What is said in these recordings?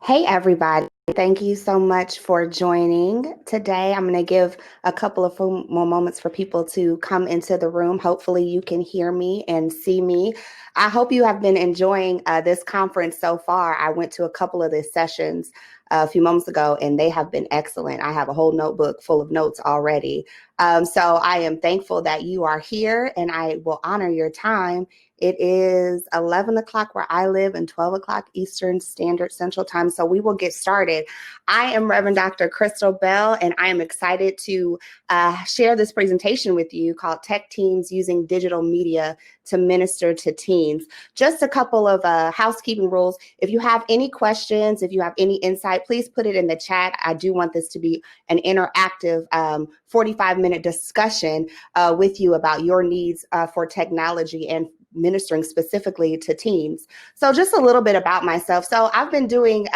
Hey, everybody. Thank you so much for joining today. I'm going to give a couple of more moments for people to come into the room. Hopefully you can hear me and see me. I hope you have been enjoying this conference so far. I went to a couple of the sessions a few moments ago, and they have been excellent. I have a whole notebook full of notes already. So I am thankful that you are here, and I will honor your time. It is 11 o'clock where I live and 12 o'clock Eastern Standard Central Time. So we will get started. I am Reverend Dr. Christal Bell, and I am excited to share this presentation with you called Tech Teens Using Digital Media to Minister to Teens. Just a couple of housekeeping rules. If you have any questions, if you have any insight, please put it in the chat. I do want this to be an interactive 45-minute discussion with you about your needs for technology and ministering specifically to teens. So just a little bit about myself. So I've been doing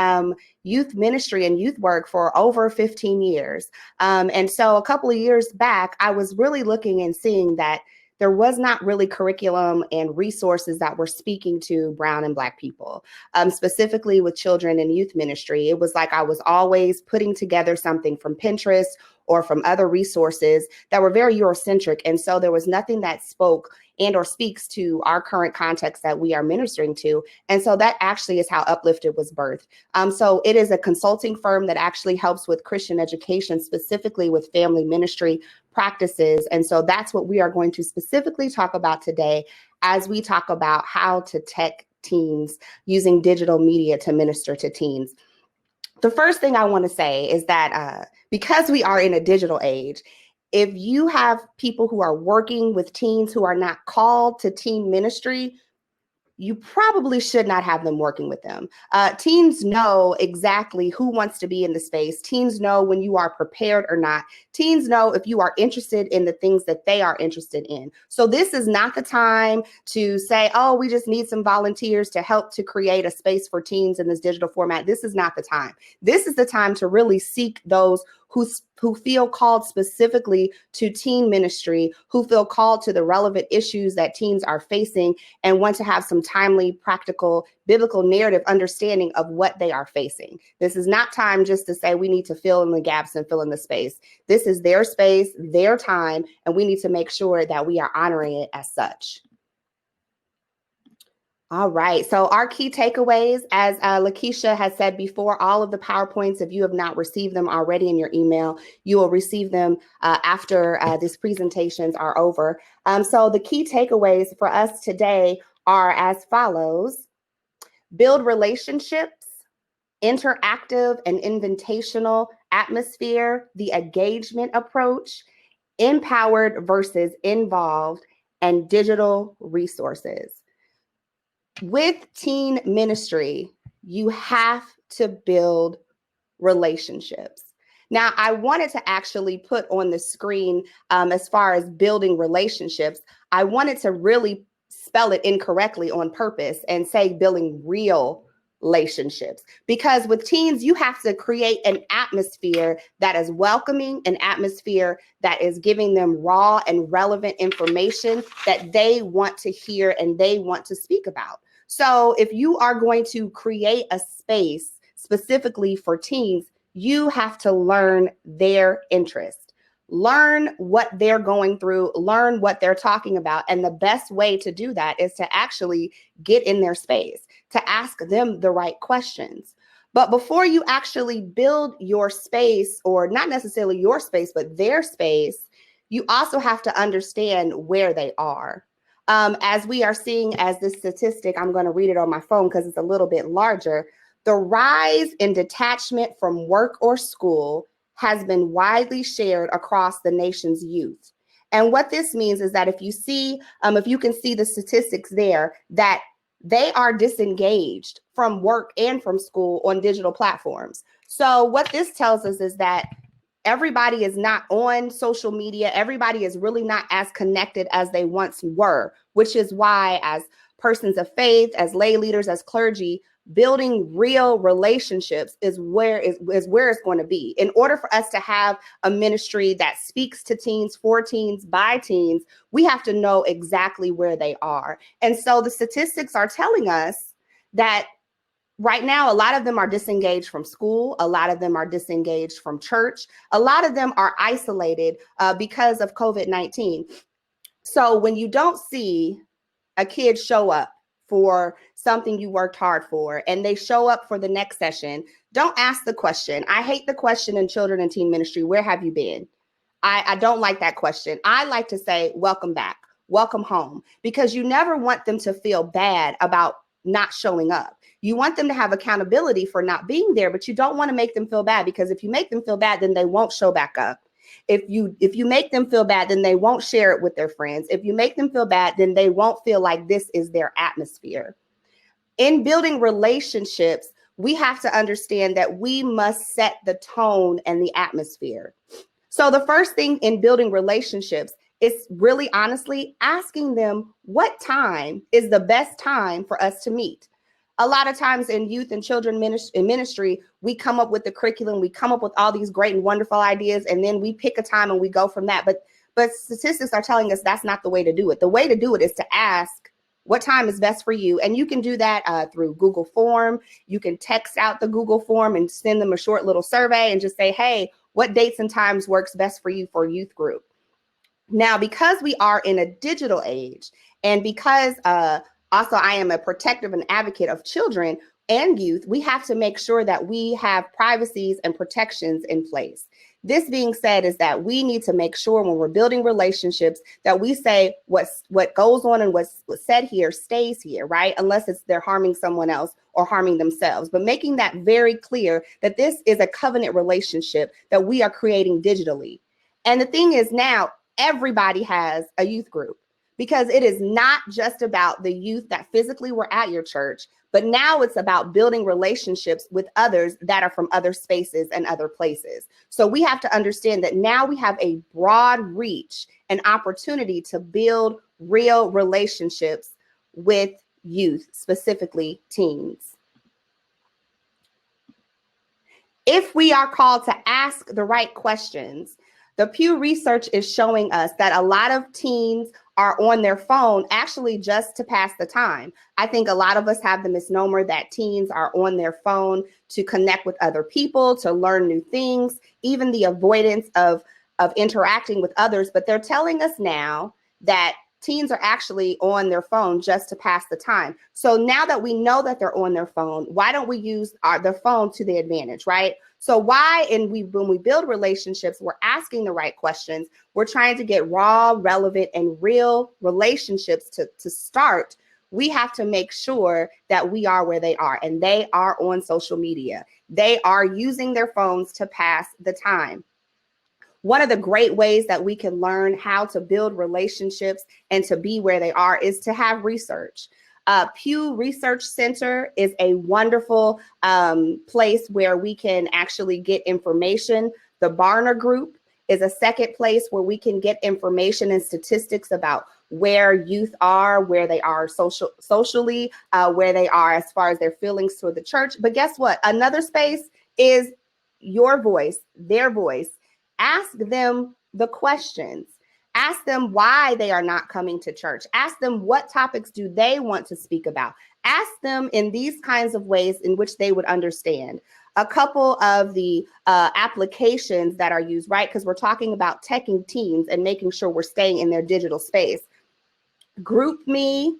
youth ministry and youth work for over 15 years. And so a couple of years back, I was really looking and seeing that there was not really curriculum and resources that were speaking to Brown and Black people, specifically with children and youth ministry. It was like I was always putting together something from Pinterest or from other resources that were very Eurocentric. And so there was nothing that spoke and or speaks to our current context that we are ministering to. And so that actually is how Uplifted was birthed. So it is a consulting firm that actually helps with Christian education, specifically with family ministry practices. And so that's what we are going to specifically talk about today as we talk about how to tech teens using digital media to minister to teens. The first thing I want to say is that because we are in a digital age, if you have people who are working with teens who are not called to teen ministry, you probably should not have them working with them. Teens know exactly who wants to be in the space. Teens know when you are prepared or not. Teens know if you are interested in the things that they are interested in. So this is not the time to say, oh, we just need some volunteers to help to create a space for teens in this digital format. This is not the time. This is the time to really seek those who feel called specifically to teen ministry, who feel called to the relevant issues that teens are facing and want to have some timely, practical, biblical narrative understanding of what they are facing. This is not time just to say we need to fill in the gaps and fill in the space. This is their space, their time, and we need to make sure that we are honoring it as such. All right. So our key takeaways, as LaKesha has said before, all of the PowerPoints, if you have not received them already in your email, you will receive them after these presentations are over. So the key takeaways for us today are as follows: build relationships, interactive and invitational atmosphere, the engagement approach, empowered versus involved, and digital resources. With teen ministry, you have to build relationships. Now, I wanted to actually put on the screen, as far as building relationships, I wanted to really spell it incorrectly on purpose and say building real relationships. Because with teens, you have to create an atmosphere that is welcoming, an atmosphere that is giving them raw and relevant information that they want to hear and they want to speak about. So if you are going to create a space specifically for teens, you have to learn their interest, learn what they're going through, learn what they're talking about. And the best way to do that is to actually get in their space, to ask them the right questions. But before you actually build your space, or not necessarily your space, but their space, you also have to understand where they are. As we are seeing as this statistic, I'm going to read it on my phone because it's a little bit larger. The rise in detachment from work or school has been widely shared across the nation's youth. And what this means is that if you can see the statistics there, that they are disengaged from work and from school on digital platforms. So what this tells us is that everybody is not on social media. Everybody is really not as connected as they once were, which is why, as persons of faith, as lay leaders, as clergy, building real relationships is where it's going to be. In order for us to have a ministry that speaks to teens, for teens, by teens, we have to know exactly where they are. And so the statistics are telling us that right now, a lot of them are disengaged from school. A lot of them are disengaged from church. A lot of them are isolated because of COVID-19. So when you don't see a kid show up for something you worked hard for, and they show up for the next session, don't ask the question. I hate the question in children and teen ministry, where have you been? I don't like that question. I like to say, welcome back, welcome home, because you never want them to feel bad about not showing up. You want them to have accountability for not being there, but you don't want to make them feel bad, because if you make them feel bad, then they won't show back up. If you make them feel bad, then they won't share it with their friends. If you make them feel bad, then they won't feel like this is their atmosphere. In building relationships, we have to understand that we must set the tone and the atmosphere. So the first thing in building relationships is really honestly asking them, what time is the best time for us to meet? A lot of times in youth and children ministry, we come up with the curriculum, we come up with all these great and wonderful ideas, and then we pick a time and we go from that. But statistics are telling us that's not the way to do it. The way to do it is to ask, what time is best for you? And you can do that through Google Form. You can text out the Google Form and send them a short little survey and just say, hey, what dates and times works best for you for a youth group? Now, because we are in a digital age, and because also I am a protective and advocate of children and youth, we have to make sure that we have privacies and protections in place. This being said, is that we need to make sure when we're building relationships that we say what goes on and what's said here stays here, right? Unless they're harming someone else or harming themselves. But making that very clear that this is a covenant relationship that we are creating digitally. And the thing is, now everybody has a youth group, because it is not just about the youth that physically were at your church, but now it's about building relationships with others that are from other spaces and other places. So we have to understand that now we have a broad reach and opportunity to build real relationships with youth, specifically teens. If we are called to ask the right questions, the Pew Research is showing us that a lot of teens are on their phone actually just to pass the time. I think a lot of us have the misnomer that teens are on their phone to connect with other people, to learn new things, even the avoidance of interacting with others. But they're telling us now that teens are actually on their phone just to pass the time. So now that we know that they're on their phone, why don't we use their phone to the advantage, right? So when we build relationships, we're asking the right questions. We're trying to get raw, relevant, and real relationships to start. We have to make sure that we are where they are, and they are on social media. They are using their phones to pass the time. One of the great ways that we can learn how to build relationships and to be where they are is to have research. Pew Research Center is a wonderful place where we can actually get information. The Barna Group is a second place where we can get information and statistics about where youth are, where they are socially, where they are as far as their feelings toward the church. But guess what? Another space is your voice, their voice. Ask them the questions. Ask them why they are not coming to church. Ask them what topics do they want to speak about. Ask them in these kinds of ways in which they would understand. A couple of the applications that are used, right? Because we're talking about teching teens and making sure we're staying in their digital space. GroupMe,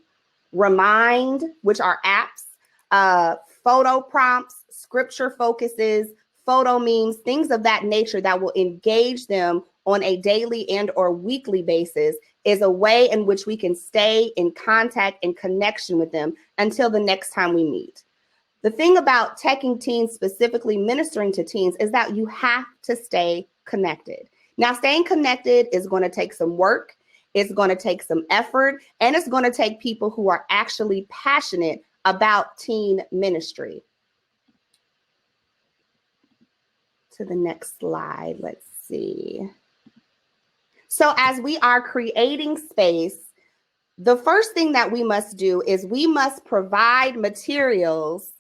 Remind, which are apps, photo prompts, scripture focuses, photo memes, things of that nature that will engage them on a daily and or weekly basis, is a way in which we can stay in contact and connection with them until the next time we meet. The thing about teching teens, specifically ministering to teens, is that you have to stay connected. Now, staying connected is going to take some work, it's going to take some effort, and it's going to take people who are actually passionate about teen ministry. To the next slide, let's see. So as we are creating space, the first thing that we must do is we must provide materials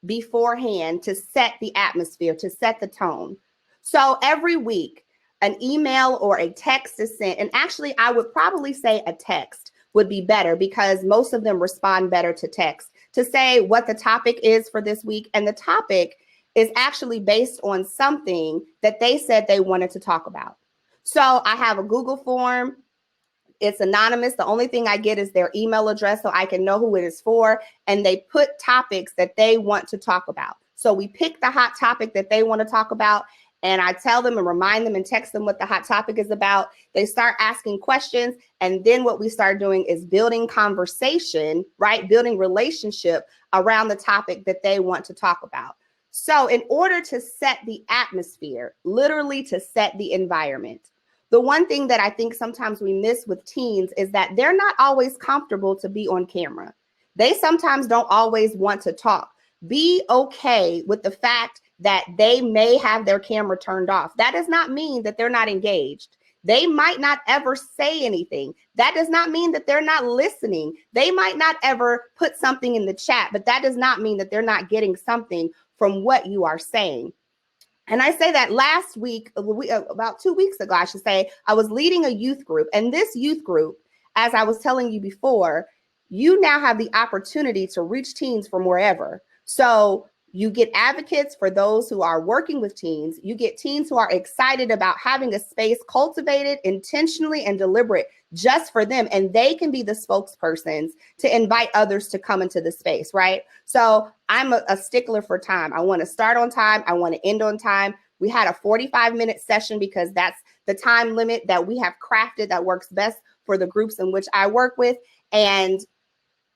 beforehand to set the atmosphere, to set the tone. So every week, an email or a text is sent. And actually, I would probably say a text would be better because most of them respond better to text to say what the topic is for this week. And the topic is actually based on something that they said they wanted to talk about. So I have a Google form. It's anonymous. The only thing I get is their email address so I can know who it is for. And they put topics that they want to talk about. So we pick the hot topic that they want to talk about. And I tell them and remind them and text them what the hot topic is about. They start asking questions. And then what we start doing is building conversation, right? Building relationship around the topic that they want to talk about. So in order to set the atmosphere, literally to set the environment, the one thing that I think sometimes we miss with teens is that they're not always comfortable to be on camera. They sometimes don't always want to talk. Be okay with the fact that they may have their camera turned off. That does not mean that they're not engaged. They might not ever say anything. That does not mean that they're not listening. They might not ever put something in the chat, but that does not mean that they're not getting something from what you are saying. And I say that last week, about 2 weeks ago, I should say, I was leading a youth group. And this youth group, as I was telling you before, you now have the opportunity to reach teens from wherever. So you get advocates for those who are working with teens. You get teens who are excited about having a space cultivated intentionally and deliberate just for them. And they can be the spokespersons to invite others to come into the space, right? So I'm a stickler for time. I want to start on time. I want to end on time. We had a 45-minute session because that's the time limit that we have crafted that works best for the groups in which I work with. And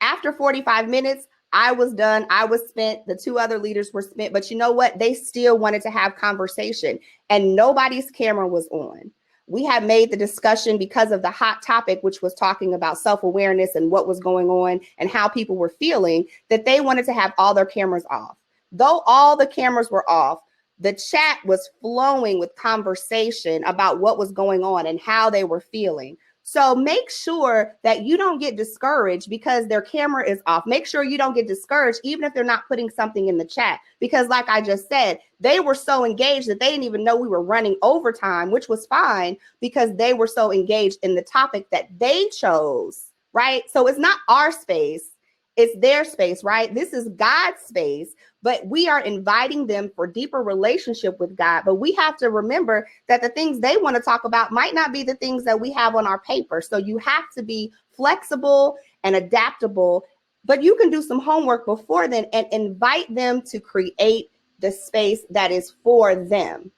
after 45 minutes, I was done. I was spent. The two other leaders were spent. But you know what? They still wanted to have conversation and nobody's camera was on. We had made the discussion because of the hot topic, which was talking about self-awareness and what was going on and how people were feeling, that they wanted to have all their cameras off. Though all the cameras were off, the chat was flowing with conversation about what was going on and how they were feeling. So make sure that you don't get discouraged because their camera is off. Make sure you don't get discouraged even if they're not putting something in the chat. Because like I just said, they were so engaged that they didn't even know we were running overtime, which was fine because they were so engaged in the topic that they chose, right? So it's not our space. It's their space, right? This is God's space, but we are inviting them for deeper relationship with God. But we have to remember that the things they want to talk about might not be the things that we have on our paper. So you have to be flexible and adaptable, but you can do some homework before then and invite them to create the space that is for them.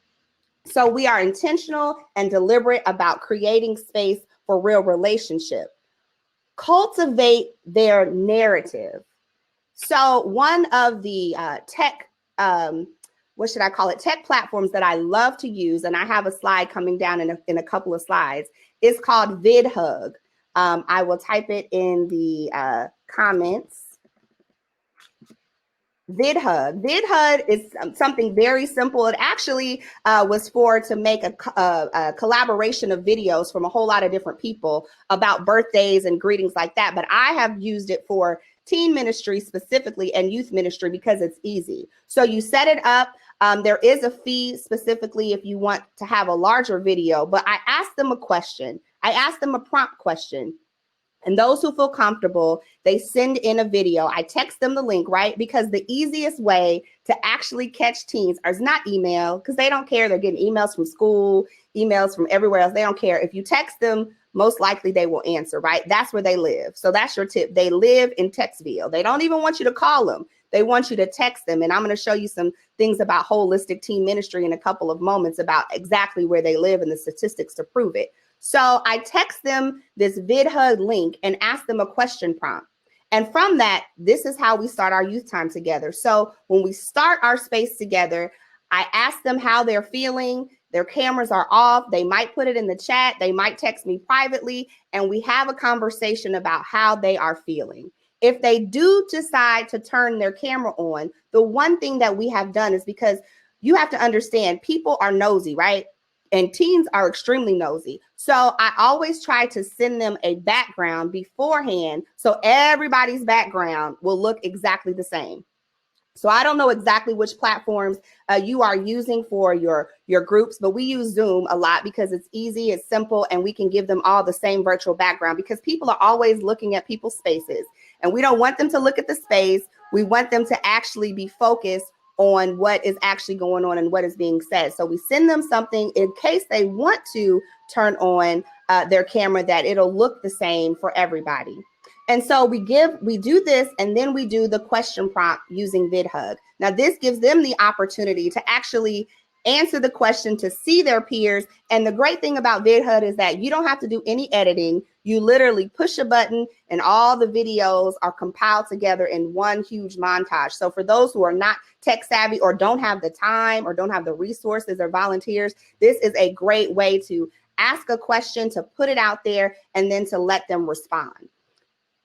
So we are intentional and deliberate about creating space for real relationship. Cultivate their narrative. So one of the tech platforms that I love to use, and I have a slide coming down in a couple of slides, is called VidHug. I will type it in the comments. VidHug. VidHug is something very simple. It actually was to make a collaboration of videos from a whole lot of different people about birthdays and greetings like that. But I have used it for teen ministry specifically and youth ministry because it's easy. So you set it up. There is a fee specifically if you want to have a larger video, but I asked them a question. I asked them a prompt question. And those who feel comfortable, they send in a video. I text them the link, right? Because the easiest way to actually catch teens is not email, because they don't care. They're getting emails from school, emails from everywhere else. They don't care. If you text them, most likely they will answer, right? That's where they live. So that's your tip. They live in Textville. They don't even want you to call them. They want you to text them. And I'm going to show you some things about holistic teen ministry in a couple of moments about exactly where they live and the statistics to prove it. So I text them this VidHug link and ask them a question prompt. And from that, this is how we start our youth time together. So when we start our space together, I ask them how they're feeling. Their cameras are off. They might put it in the chat. They might text me privately. And we have a conversation about how they are feeling. If they do decide to turn their camera on, the one thing that we have done is because you have to understand people are nosy, right? And teens are extremely nosy. So I always try to send them a background beforehand so everybody's background will look exactly the same. So I don't know exactly which platforms you are using for your groups, but we use Zoom a lot because it's easy, it's simple, and we can give them all the same virtual background because people are always looking at people's spaces. And we don't want them to look at the space. We want them to actually be focused on what is actually going on and what is being said. So we send them something in case they want to turn on their camera, that it'll look the same for everybody. And so we do this, and then we do the question prompt using VidHug. Now this gives them the opportunity to actually answer the question, to see their peers. And the great thing about VidHug is that you don't have to do any editing. You literally push a button and all the videos are compiled together in one huge montage. So for those who are not tech savvy or don't have the time or don't have the resources or volunteers, this is a great way to ask a question, to put it out there, and then to let them respond.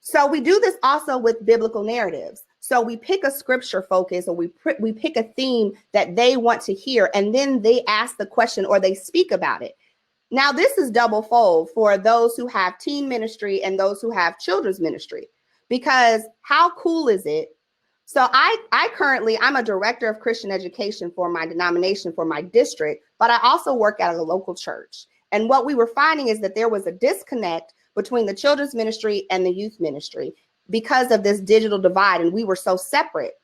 So we do this also with biblical narratives. So we pick a scripture focus, or we pick a theme that they want to hear, and then they ask the question or they speak about it. Now, this is double fold for those who have teen ministry and those who have children's ministry, because how cool is it? So I'm a director of Christian education for my denomination, for my district, but I also work at a local church. And what we were finding is that there was a disconnect between the children's ministry and the youth ministry because of this digital divide, and we were so separate.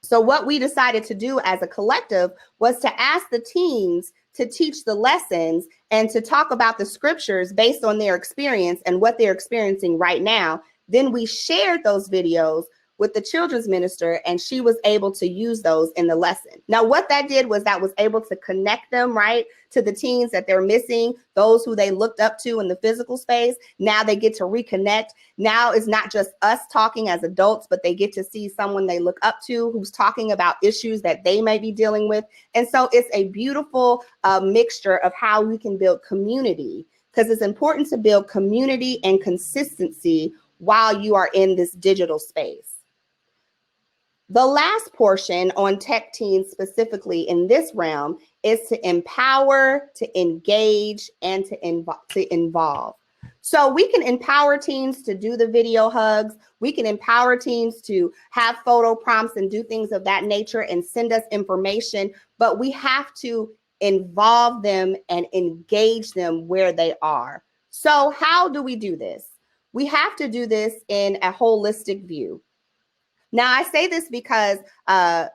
So what we decided to do as a collective was to ask the teens to teach the lessons and to talk about the scriptures based on their experience and what they're experiencing right now. Then we shared those videos with the children's minister, and she was able to use those in the lesson. Now, what that did was that was able to connect them, right, to the teens that they're missing, those who they looked up to in the physical space. Now they get to reconnect. Now it's not just us talking as adults, but they get to see someone they look up to who's talking about issues that they may be dealing with. And so it's a beautiful mixture of how we can build community, because it's important to build community and consistency while you are in this digital space. The last portion on tech teens specifically in this realm is to empower, to engage, and to involve. So we can empower teens to do the video hugs. We can empower teens to have photo prompts and do things of that nature and send us information, but we have to involve them and engage them where they are. So how do we do this? We have to do this in a holistic view. Now, I say this because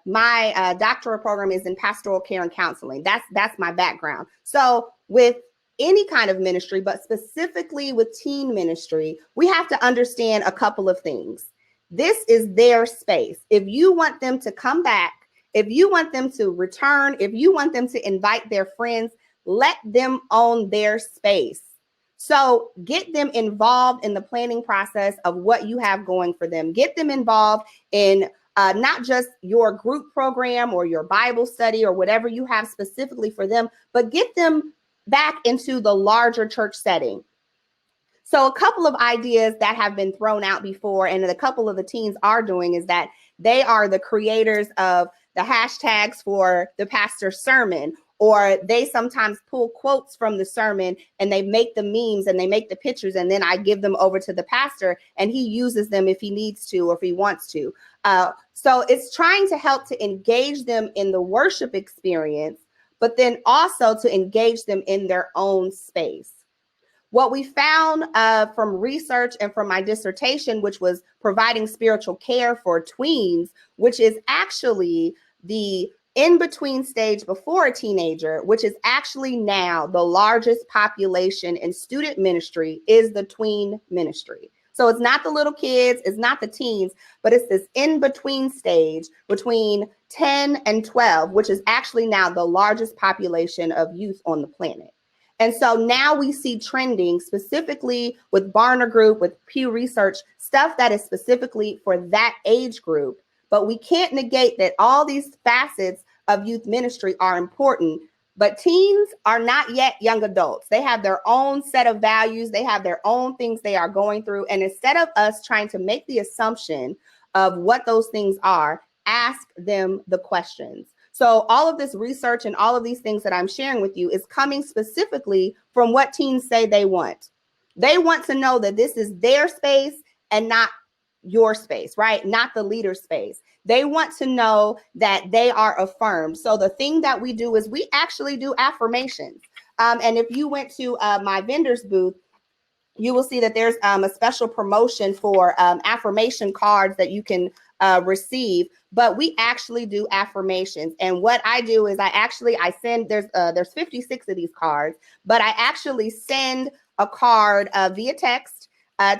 my doctoral program is in pastoral care and counseling. That's my background. So with any kind of ministry, but specifically with teen ministry, we have to understand a couple of things. This is their space. If you want them to come back, if you want them to return, if you want them to invite their friends, let them own their space. So get them involved in the planning process of what you have going for them. Get them involved in not just your group program or your Bible study or whatever you have specifically for them, but get them back into the larger church setting. So a couple of ideas that have been thrown out before, and a couple of the teens are doing, is that they are the creators of the hashtags for the pastor's sermon, or they sometimes pull quotes from the sermon and they make the memes and they make the pictures, and then I give them over to the pastor and he uses them if he needs to or if he wants to. So it's trying to help to engage them in the worship experience, but then also to engage them in their own space. What we found from research and from my dissertation, which was providing spiritual care for tweens, which is actually the in-between stage before a teenager, which is actually now the largest population in student ministry, is the tween ministry. So it's not the little kids, it's not the teens, but it's this in-between stage between 10 and 12, which is actually now the largest population of youth on the planet. And so now we see trending specifically with Barna Group, with Pew Research, stuff that is specifically for that age group. But we can't negate that all these facets of youth ministry are important. But teens are not yet young adults. They have their own set of values. They have their own things they are going through. And instead of us trying to make the assumption of what those things are, ask them the questions. So all of this research and all of these things that I'm sharing with you is coming specifically from what teens say they want. They want to know that this is their space and not your space, right? Not the leader space. They want to know that they are affirmed. So the thing that we do is we actually do affirmations. And if you went to my vendor's booth, you will see that there's a special promotion for affirmation cards that you can receive. But we actually do affirmations. And what I do is I send, there's 56 of these cards, but I actually send a card via text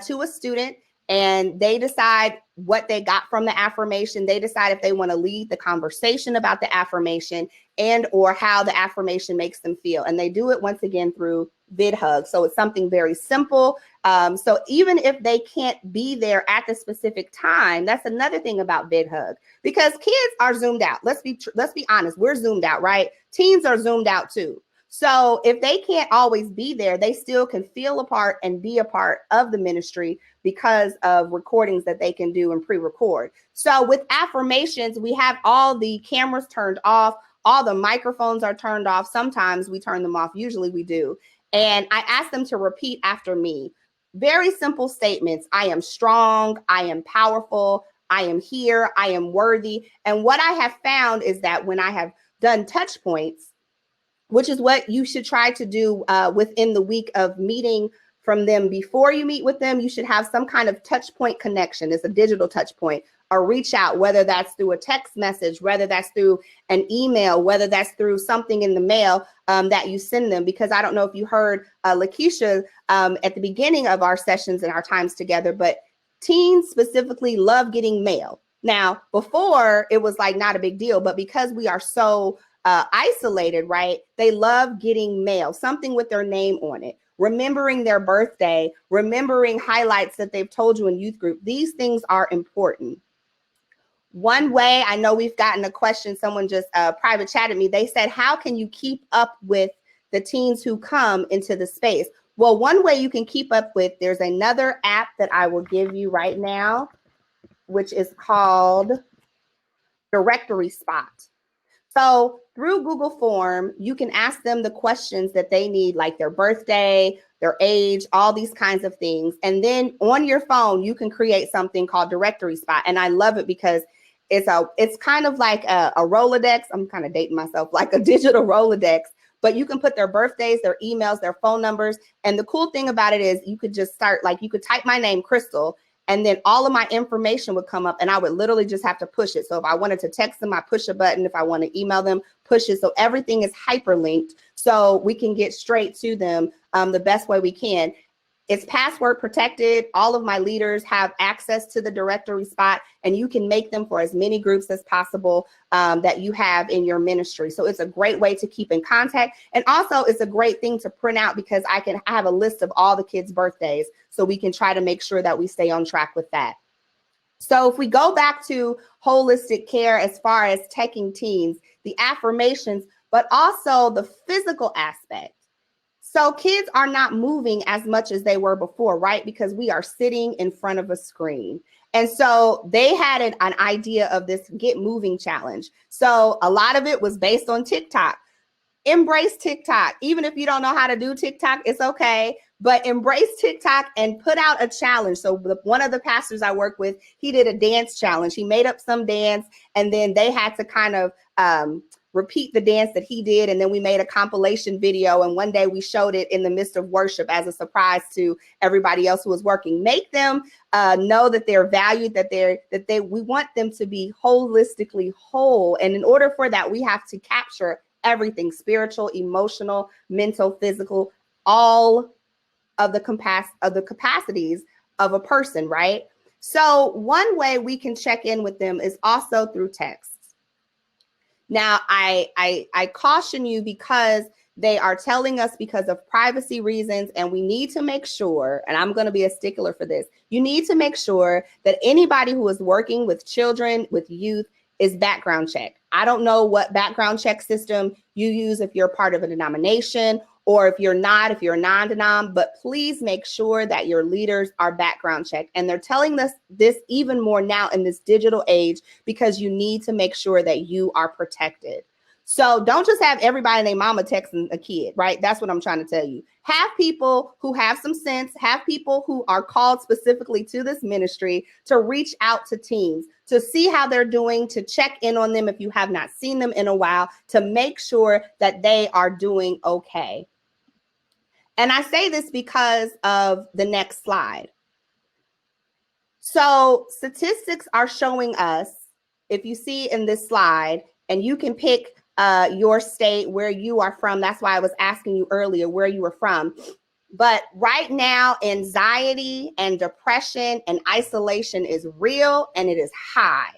to a student, and they decide what they got from the affirmation. They decide if they want to lead the conversation about the affirmation and or how the affirmation makes them feel. And they do it once again through VidHug. So it's something very simple. So even if they can't be there at the specific time, that's another thing about VidHug, because kids are zoomed out. Let's be honest. We're zoomed out, right? Teens are zoomed out too. So if they can't always be there, they still can feel a part and be a part of the ministry because of recordings that they can do and pre-record. So with affirmations, we have all the cameras turned off. All the microphones are turned off. Sometimes we turn them off. Usually we do. And I ask them to repeat after me. Very simple statements. I am strong. I am powerful. I am here. I am worthy. And what I have found is that when I have done touch points, which is what you should try to do within the week of meeting from them, before you meet with them, you should have some kind of touch point connection. It's a digital touch point, or reach out, whether that's through a text message, whether that's through an email, whether that's through something in the mail that you send them. Because I don't know if you heard LaKesha at the beginning of our sessions and our times together, but teens specifically love getting mail. Now, before it was like not a big deal, but because we are so isolated, right? They love getting mail, something with their name on it, remembering their birthday, remembering highlights that they've told you in youth group. These things are important. One way, I know we've gotten a question, someone just private chatted me. They said, how can you keep up with the teens who come into the space? Well, one way you can keep up with, there's another app that I will give you right now, which is called Directory Spot. So through Google Form, you can ask them the questions that they need, like their birthday, their age, all these kinds of things. And then on your phone, you can create something called Directory Spot. And I love it because it's kind of like a Rolodex. I'm kind of dating myself, like a digital Rolodex, but you can put their birthdays, their emails, their phone numbers. And the cool thing about it is you could just start, like you could type my name, Christal, and then all of my information would come up and I would literally just have to push it. So if I wanted to text them, I push a button. If I want to email them, push it. So everything is hyperlinked so we can get straight to them the best way we can. It's password protected. All of my leaders have access to the Directory Spot, and you can make them for as many groups as possible that you have in your ministry. So it's a great way to keep in contact. And also it's a great thing to print out because I have a list of all the kids' birthdays, so we can try to make sure that we stay on track with that. So if we go back to holistic care, as far as taking teens, the affirmations, but also the physical aspect. So kids are not moving as much as they were before, right? Because we are sitting in front of a screen. And so they had an idea of this Get Moving challenge. So a lot of it was based on TikTok. Embrace TikTok. Even if you don't know how to do TikTok, it's okay. But embrace TikTok and put out a challenge. So one of the pastors I work with, he did a dance challenge. He made up some dance, and then they had to kind of repeat the dance that he did. And then we made a compilation video. And one day we showed it in the midst of worship as a surprise to everybody else who was working. Make them know that they're valued, we want them to be holistically whole. And in order for that, we have to capture everything: spiritual, emotional, mental, physical, all of the capacities of a person, right? So one way we can check in with them is also through text. Now, I caution you, because they are telling us because of privacy reasons, and we need to make sure, and I'm going to be a stickler for this, you need to make sure that anybody who is working with children, with youth, is background checked. I don't know what background check system you use if you're part of a denomination, or if you're not, if you're a non-denom, but please make sure that your leaders are background checked. And they're telling us this even more now in this digital age, because you need to make sure that you are protected. So don't just have everybody and their mama texting a kid, right? That's what I'm trying to tell you. Have people who have some sense, have people who are called specifically to this ministry to reach out to teens, to see how they're doing, to check in on them if you have not seen them in a while, to make sure that they are doing okay. And I say this because of the next slide. So statistics are showing us, if you see in this slide, and you can pick your state, where you are from. That's why I was asking you earlier where you were from. But right now, anxiety and depression and isolation is real and it is high.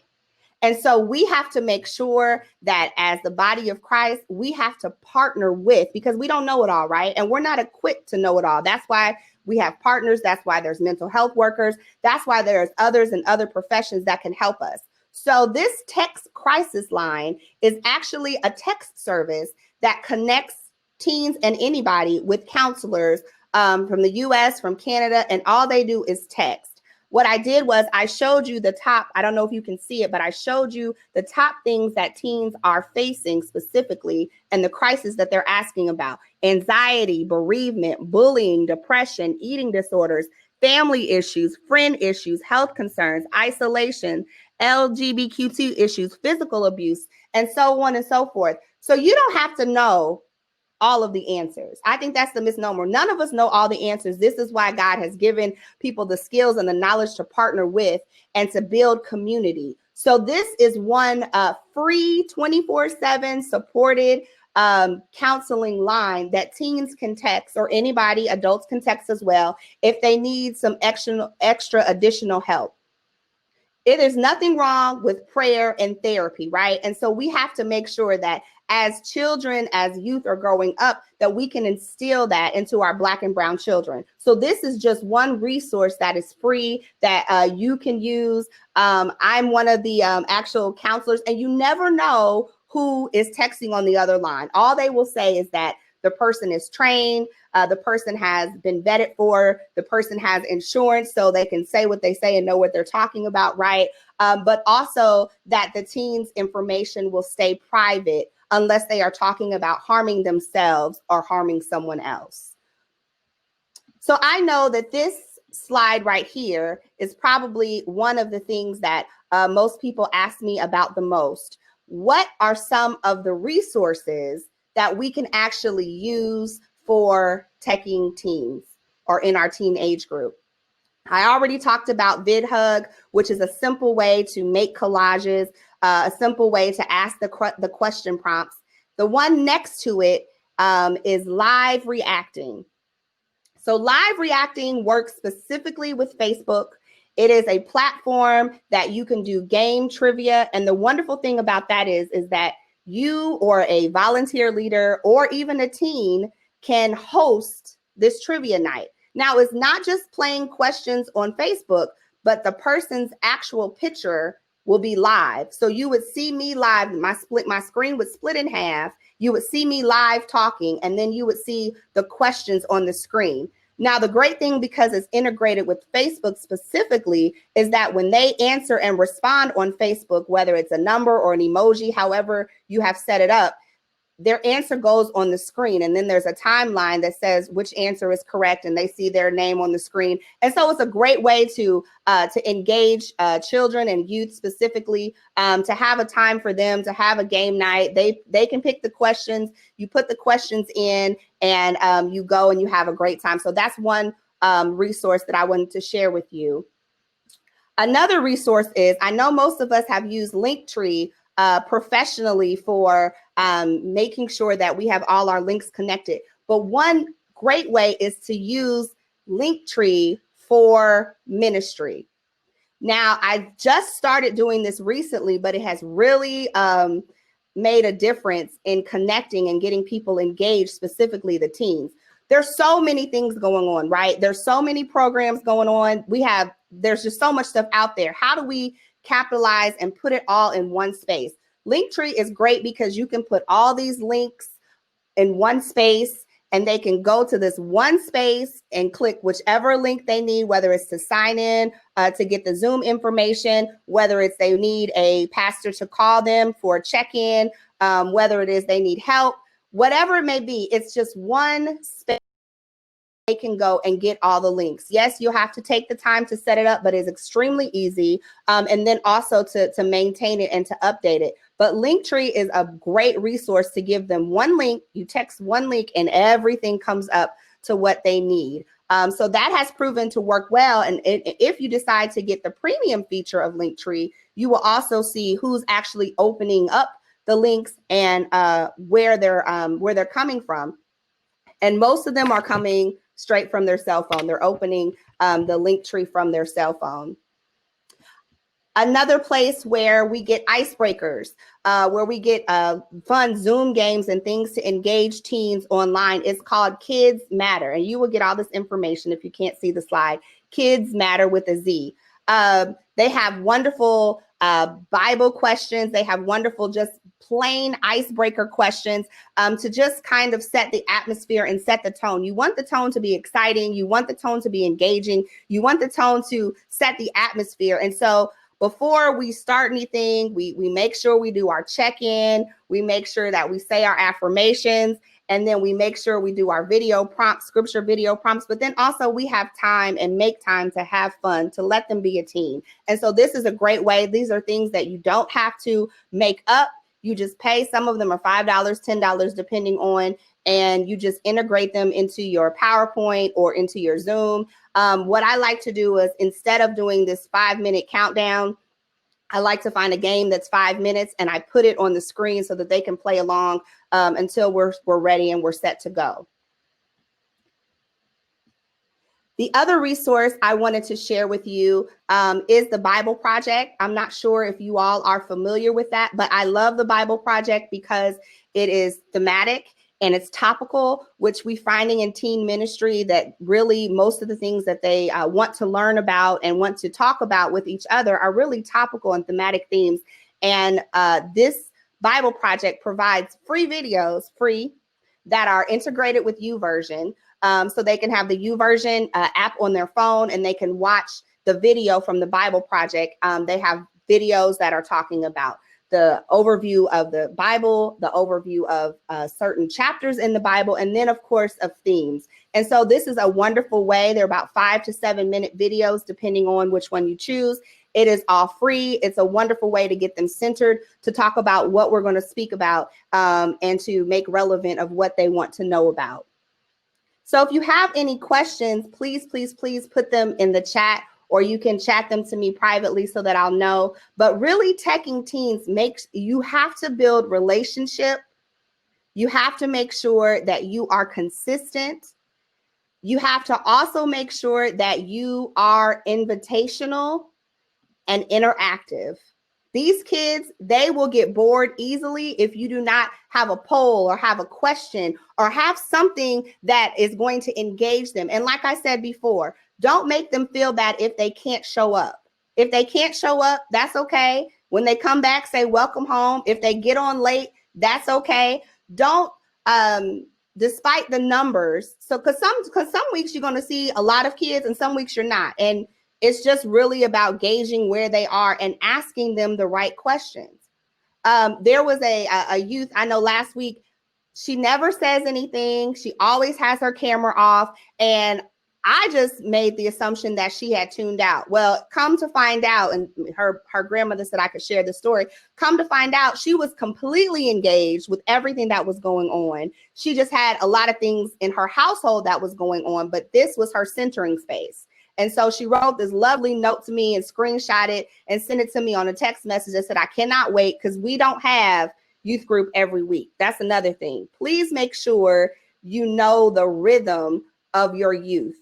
And so we have to make sure that as the body of Christ, we have to partner with, because we don't know it all, right? And we're not equipped to know it all. That's why we have partners. That's why there's mental health workers. That's why there's others in other professions that can help us. So this text crisis line is actually a text service that connects teens and anybody with counselors from the US, from Canada, and all they do is text. What I did was I showed you the top, I don't know if you can see it, but I showed you the top things that teens are facing specifically and the crisis that they're asking about: anxiety, bereavement, bullying, depression, eating disorders, family issues, friend issues, health concerns, isolation, LGBTQ issues, physical abuse, and so on and so forth. So you don't have to know all of the answers. I think that's the misnomer. None of us know all the answers. This is why God has given people the skills and the knowledge to partner with and to build community. So this is one free 24/7 supported counseling line that teens can text, or anybody, adults can text as well, if they need some extra additional help. There's nothing wrong with prayer and therapy, right? And so we have to make sure that as children, as youth are growing up, that we can instill that into our Black and brown children. So this is just one resource that is free that you can use. I'm one of the actual counselors, and you never know who is texting on the other line. All they will say is that the person is trained, the person has been vetted for, the person has insurance, so they can say what they say and know what they're talking about, right? But also that the teens' information will stay private unless they are talking about harming themselves or harming someone else. So I know that this slide right here is probably one of the things that most people ask me about the most. What are some of the resources that we can actually use for teching teens or in our teen age group? I already talked about VidHug, which is a simple way to make collages, a simple way to ask the question prompts. The one next to it is Live Reacting. So Live Reacting works specifically with Facebook. It is a platform that you can do game trivia. And the wonderful thing about that is that you or a volunteer leader or even a teen can host this trivia night. Now, it's not just playing questions on Facebook, but the person's actual picture will be live. So you would see me live, my screen would split in half. You would see me live talking, and then you would see the questions on the screen. Now, the great thing, because it's integrated with Facebook specifically, is that when they answer and respond on Facebook, whether it's a number or an emoji, however you have set it up, their answer goes on the screen. And then there's a timeline that says which answer is correct, and they see their name on the screen. And so it's a great way to engage children and youth specifically, to have a time for them, to have a game night. They can pick the questions, you put the questions in, and you go and you have a great time. So that's one resource that I wanted to share with you. Another resource is, I know most of us have used Linktree professionally for making sure that we have all our links connected. But one great way is to use Linktree for ministry. Now, I just started doing this recently, but it has really made a difference in connecting and getting people engaged, specifically the teens. There's so many things going on, right? There's so many programs going on. There's just so much stuff out there. How do we capitalize and put it all in one space? Linktree is great because you can put all these links in one space, and they can go to this one space and click whichever link they need, whether it's to sign in, to get the Zoom information, whether it's they need a pastor to call them for a check-in, whether it is they need help, whatever it may be. It's just one space they can go and get all the links. Yes, you'll have to take the time to set it up, but it's extremely easy. And then also to maintain it and to update it. But Linktree is a great resource to give them one link. You text one link and everything comes up to what they need. So that has proven to work well. And if you decide to get the premium feature of Linktree, you will also see who's actually opening up the links and where they're coming from. And most of them are coming straight from their cell phone. They're opening the Linktree from their cell phone. Another place where we get icebreakers, where we get fun Zoom games and things to engage teens online is called Kids Matter. And you will get all this information if you can't see the slide. Kids Matter with a Z. They have wonderful Bible questions. They have wonderful just plain icebreaker questions to just kind of set the atmosphere and set the tone. You want the tone to be exciting. You want the tone to be engaging. You want the tone to set the atmosphere. And so before we start anything, we make sure we do our check-in. We make sure that we say our affirmations. And then we make sure we do our video prompts, scripture video prompts, but then also we have time and make time to have fun, to let them be a teen. And so this is a great way. These are things that you don't have to make up. You just pay. Some of them are $5, $10, depending on, and you just integrate them into your PowerPoint or into your Zoom. What I like to do is, instead of doing this 5-minute countdown, I like to find a game that's 5 minutes and I put it on the screen so that they can play along until we're ready and we're set to go. The other resource I wanted to share with you is the Bible Project. I'm not sure if you all are familiar with that, but I love the Bible Project because it is thematic and it's topical, which we're finding in teen ministry that really most of the things that they want to learn about and want to talk about with each other are really topical and thematic themes. And this Bible Project provides free videos, that are integrated with YouVersion. So they can have the YouVersion app on their phone and they can watch the video from the Bible Project. They have videos that are talking about the overview of the Bible, the overview of certain chapters in the Bible, and then of course of themes. And so this is a wonderful way. They're about 5 to 7 minute videos, depending on which one you choose. It is all free. It's a wonderful way to get them centered, to talk about what we're going to speak about, and to make relevant of what they want to know about. So if you have any questions, please, please, please put them in the chat, or you can chat them to me privately so that I'll know. But really, teching teens you have to build relationship. You have to make sure that you are consistent. You have to also make sure that you are invitational and interactive. These kids, they will get bored easily if you do not have a poll or have a question or have something that is going to engage them. And like I said before, don't make them feel bad if they can't show up. If they can't show up, that's okay. When they come back, say welcome home. If they get on late, that's okay. Don't, despite the numbers. So because some weeks you're going to see a lot of kids and some weeks you're not. And it's just really about gauging where they are and asking them the right questions. There was a youth, I know last week, she never says anything. She always has her camera off. And I just made the assumption that she had tuned out. Well, come to find out, and her grandmother said I could share the story. Come to find out, she was completely engaged with everything that was going on. She just had a lot of things in her household that was going on, but this was her centering space. And so she wrote this lovely note to me and screenshot it and sent it to me on a text message that said, I cannot wait because we don't have youth group every week. That's another thing. Please make sure you know the rhythm of your youth.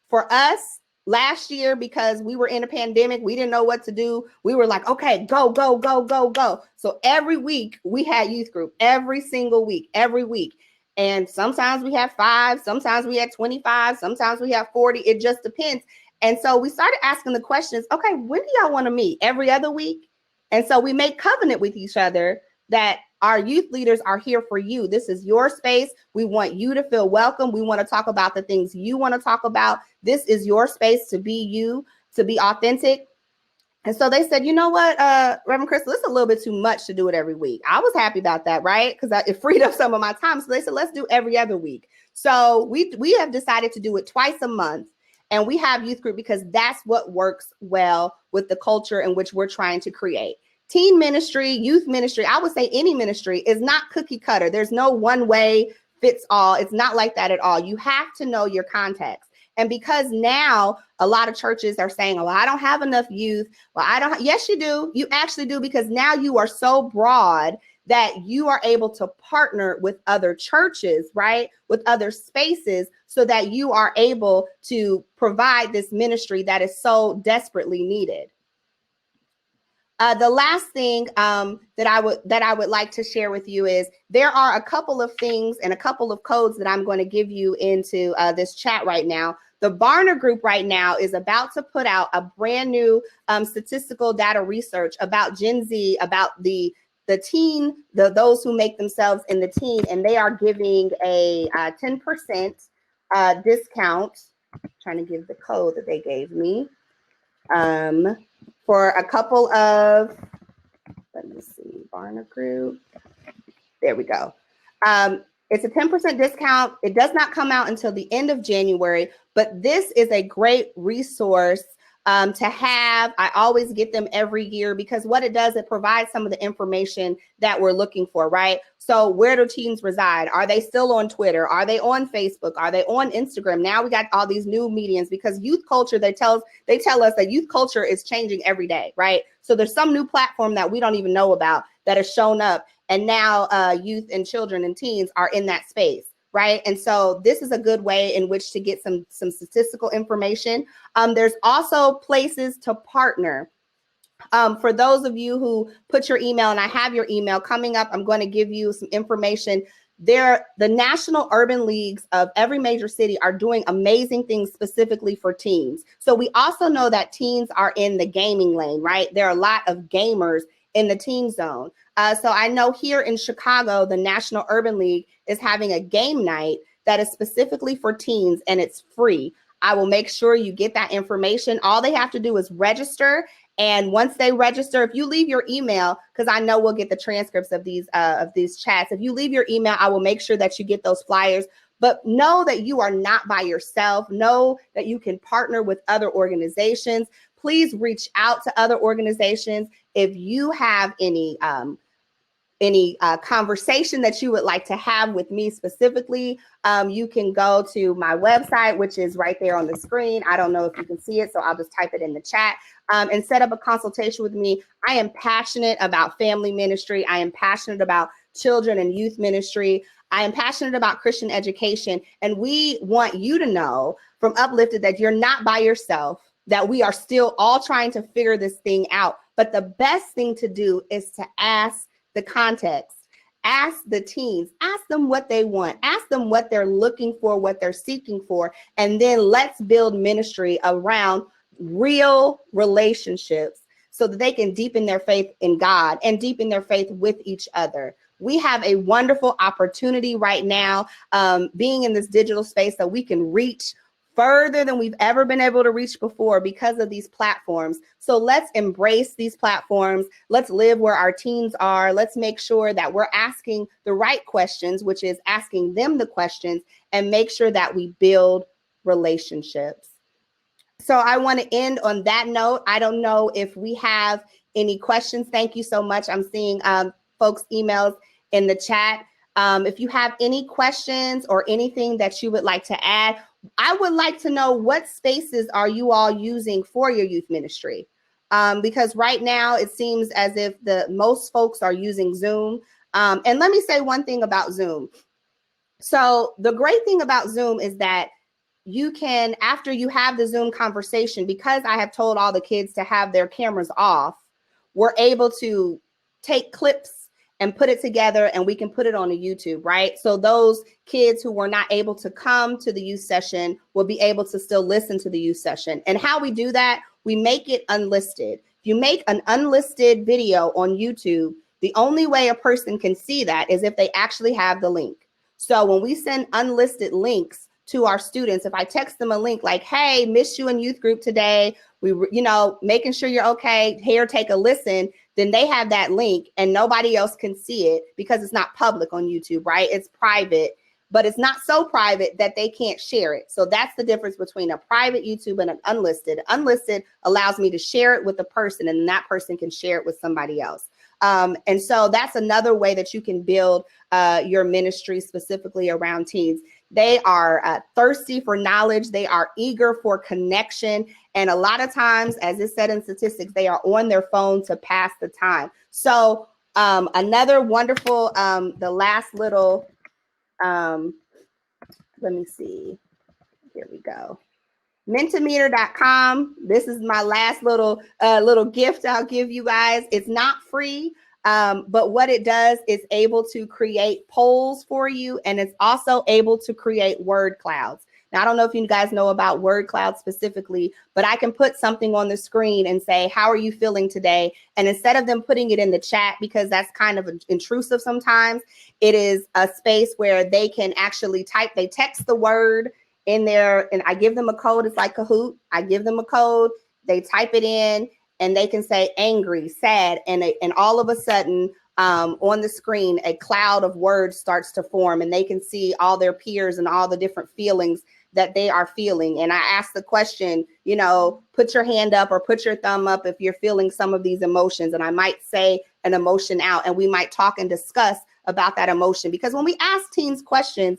For us, last year, because we were in a pandemic, we didn't know what to do. We were like, okay, go, go, go, go, go. So every week we had youth group, every single week, every week. And sometimes we have 5, sometimes we had 25, sometimes we have 40. It just depends. And so we started asking the questions, okay, when do y'all want to meet? Every other week? And so we made covenant with each other that our youth leaders are here for you. This is your space. We want you to feel welcome. We want to talk about the things you want to talk about. This is your space to be you, to be authentic. And so they said, you know what, Reverend Christal, it's a little bit too much to do it every week. I was happy about that, right? Because it freed up some of my time. So they said, let's do every other week. So we have decided to do it twice a month. And we have youth group because that's what works well with the culture in which we're trying to create. Teen ministry, youth ministry, I would say any ministry is not cookie cutter. There's no one way fits all. It's not like that at all. You have to know your context. And because now a lot of churches are saying, oh, I don't have enough youth. Well, I don't. Yes, you do. You actually do, because now you are so broad that you are able to partner with other churches, right? With other spaces, so that you are able to provide this ministry that is so desperately needed. The last thing that I would like to share with you is there are a couple of things and a couple of codes that I'm going to give you into this chat right now. The Barna Group right now is about to put out a brand new statistical data research about Gen Z, about the teen, those who make themselves in the teen, and they are giving a 10% discount. I'm trying to give the code that they gave me. For a couple of, let me see, Barna Group. There we go. It's a 10% discount. It does not come out until the end of January, but this is a great resource to have. I always get them every year because what it does, it provides some of the information that we're looking for, right? So where do teens reside? Are they still on Twitter? Are they on Facebook? Are they on Instagram? Now we got all these new mediums because youth culture, they tell us that youth culture is changing every day, right? So there's some new platform that we don't even know about that has shown up. And now youth and children and teens are in that space, right? And so this is a good way in which to get some statistical information. There's also places to partner. For those of you who put your email, and I have your email coming up, I'm going to give you some information. The National Urban Leagues of every major city are doing amazing things specifically for teens. So we also know that teens are in the gaming lane, right? There are a lot of gamers in the teen zone. So I know here in Chicago, the National Urban League is having a game night that is specifically for teens, and it's free. I will make sure you get that information. All they have to do is register. And once they register, if you leave your email, because I know we'll get the transcripts of these chats. If you leave your email, I will make sure that you get those flyers. But know that you are not by yourself. Know that you can partner with other organizations. Please reach out to other organizations. If you have any conversation that you would like to have with me specifically, you can go to my website, which is right there on the screen. I don't know if you can see it, so I'll just type it in the chat and set up a consultation with me. I am passionate about family ministry. I am passionate about children and youth ministry. I am passionate about Christian education. And we want you to know from Uplifted that you're not by yourself, that we are still all trying to figure this thing out. But the best thing to do is to ask the context. Ask the teens, ask them what they want, ask them what they're looking for, what they're seeking for, and then let's build ministry around real relationships so that they can deepen their faith in God and deepen their faith with each other. We have a wonderful opportunity right now, being in this digital space, that we can reach further than we've ever been able to reach before because of these platforms. So let's embrace these platforms. Let's live where our teens are. Let's make sure that we're asking the right questions, which is asking them the questions, and make sure that we build relationships. So I want to end on that note. I don't know if we have any questions. Thank you so much. I'm seeing folks' emails in the chat. If you have any questions or anything that you would like to add, I would like to know, what spaces are you all using for your youth ministry? Because right now it seems as if most folks are using Zoom. And let me say one thing about Zoom. So the great thing about Zoom is that you can, after you have the Zoom conversation, because I have told all the kids to have their cameras off, we're able to take clips and put it together, and we can put it on a YouTube, right? So those kids who were not able to come to the youth session will be able to still listen to the youth session. And how we do that, we make it unlisted. If you make an unlisted video on YouTube, The only way a person can see that is if they actually have the link. So when we send unlisted links to our students, if I text them a link like, hey, missed you in youth group today, making sure you're okay, here, take a listen, then they have that link and nobody else can see it because it's not public on YouTube, right? It's private, but it's not so private that they can't share it. So that's the difference between a private YouTube and an unlisted. Unlisted allows me to share it with a person, and that person can share it with somebody else. And so that's another way that you can build your ministry specifically around teens. They are thirsty for knowledge. They are eager for connection. And a lot of times, as is said in statistics, they are on their phone to pass the time. So another wonderful, the last little, let me see. Here we go. Mentimeter.com. This is my last little gift I'll give you guys. It's not free, but what it does is able to create polls for you, and it's also able to create word clouds. Now, I don't know if you guys know about word clouds specifically, but I can put something on the screen and say, how are you feeling today? And instead of them putting it in the chat, because that's kind of intrusive sometimes, it is a space where they can actually they text the word in there, and I give them a code. It's like Kahoot. I give them a code, they type it in, and they can say angry, sad, and all of a sudden on the screen, a cloud of words starts to form, and they can see all their peers and all the different feelings that they are feeling. And I ask the question, put your hand up or put your thumb up if you're feeling some of these emotions. And I might say an emotion out, and we might talk and discuss about that emotion. Because when we ask teens questions,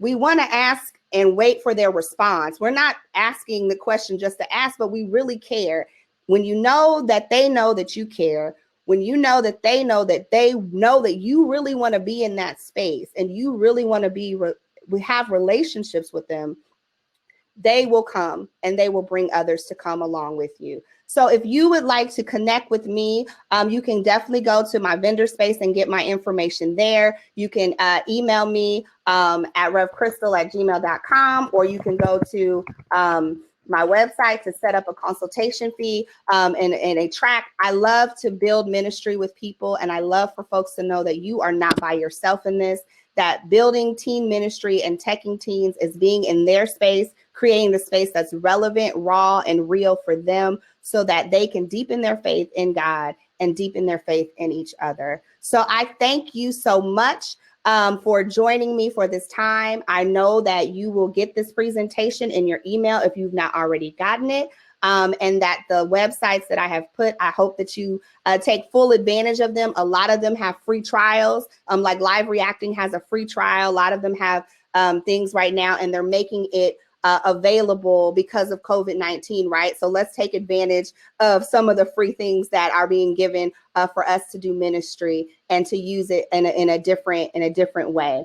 we want to ask and wait for their response. We're not asking the question just to ask, but we really care. When you know that they know that you care, when you know that they know that you really want to be in that space and you really want to we have relationships with them, they will come and they will bring others to come along with you. So if you would like to connect with me, you can definitely go to my vendor space and get my information there. You can email me at revcrystal@gmail.com, or you can go to my website to set up a consultation fee and a track. I love to build ministry with people, and I love for folks to know that you are not by yourself in this, that building teen ministry and teching teens is being in their space, creating the space that's relevant, raw, and real for them so that they can deepen their faith in God and deepen their faith in each other. So I thank you so much for joining me for this time. I know that you will get this presentation in your email if you've not already gotten it. And that the websites that I have put, I hope that you take full advantage of them. A lot of them have free trials, like Live Reacting has a free trial. A lot of them have things right now, and they're making it available because of COVID-19, right? So let's take advantage of some of the free things that are being given for us to do ministry and to use it in a different way.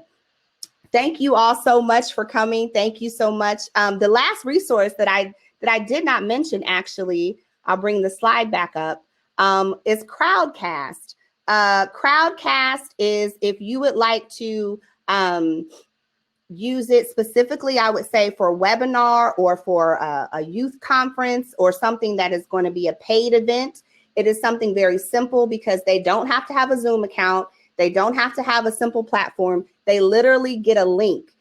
Thank you all so much for coming. Thank you so much. The last resource that I did not mention, actually, I'll bring the slide back up, is Crowdcast. Crowdcast is, if you would like to use it specifically, I would say for a webinar or for a youth conference or something that is going to be a paid event. It is something very simple because they don't have to have a Zoom account. They don't have to have a simple platform. They literally get a link.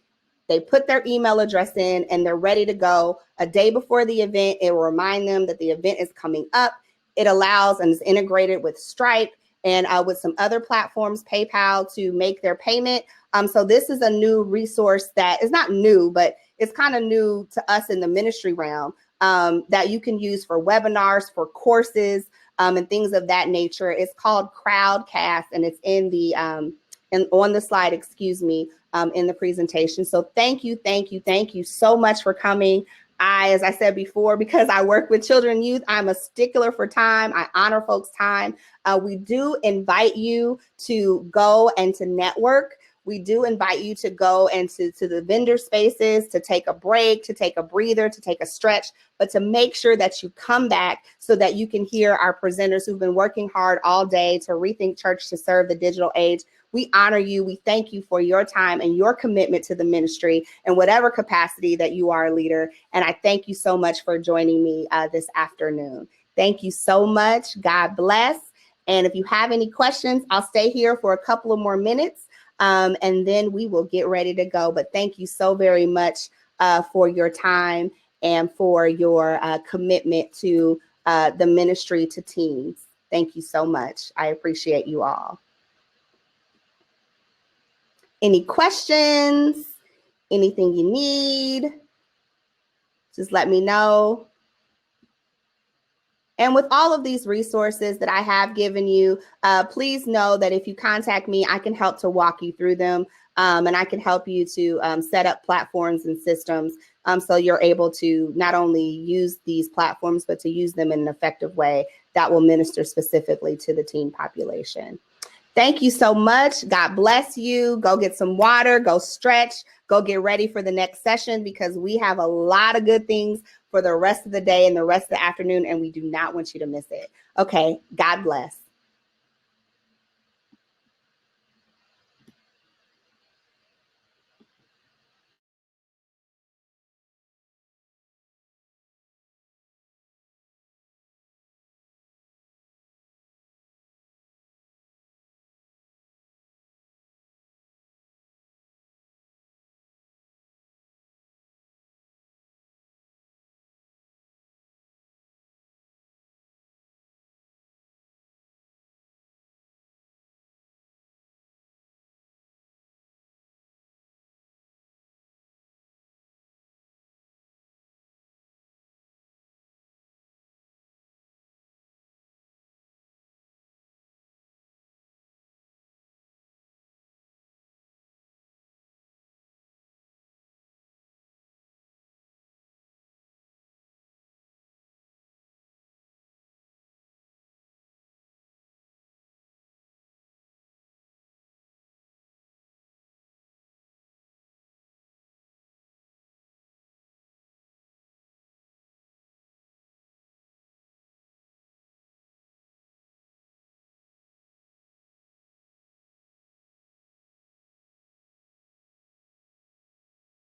They put their email address in and they're ready to go. A day before the event, it will remind them that the event is coming up. It allows and is integrated with Stripe and with some other platforms, PayPal, to make their payment. So this is a new resource that is not new, but it's kind of new to us in the ministry realm, that you can use for webinars, for courses, and things of that nature. It's called Crowdcast, and it's in the and on the slide, in the presentation. So thank you so much for coming. As I said before, because I work with children and youth, I'm a stickler for time. I honor folks' time. We do invite you to go and to network. We do invite you to go and to the vendor spaces, to take a break, to take a breather, to take a stretch, but to make sure that you come back so that you can hear our presenters who've been working hard all day to rethink church to serve the digital age. We honor you. We thank you for your time and your commitment to the ministry in whatever capacity that you are a leader. And I thank you so much for joining me this afternoon. Thank you so much. God bless. And if you have any questions, I'll stay here for a couple of more minutes, and then we will get ready to go. But thank you so very much for your time and for your commitment to the ministry to teens. Thank you so much. I appreciate you all. Any questions? Anything you need? Just let me know. And with all of these resources that I have given you, please know that if you contact me, I can help to walk you through them. And I can help you to set up platforms and systems so you're able to not only use these platforms, but to use them in an effective way that will minister specifically to the teen population. Thank you so much. God bless you. Go get some water, go stretch, go get ready for the next session, because we have a lot of good things for the rest of the day and the rest of the afternoon, and we do not want you to miss it. Okay, God bless.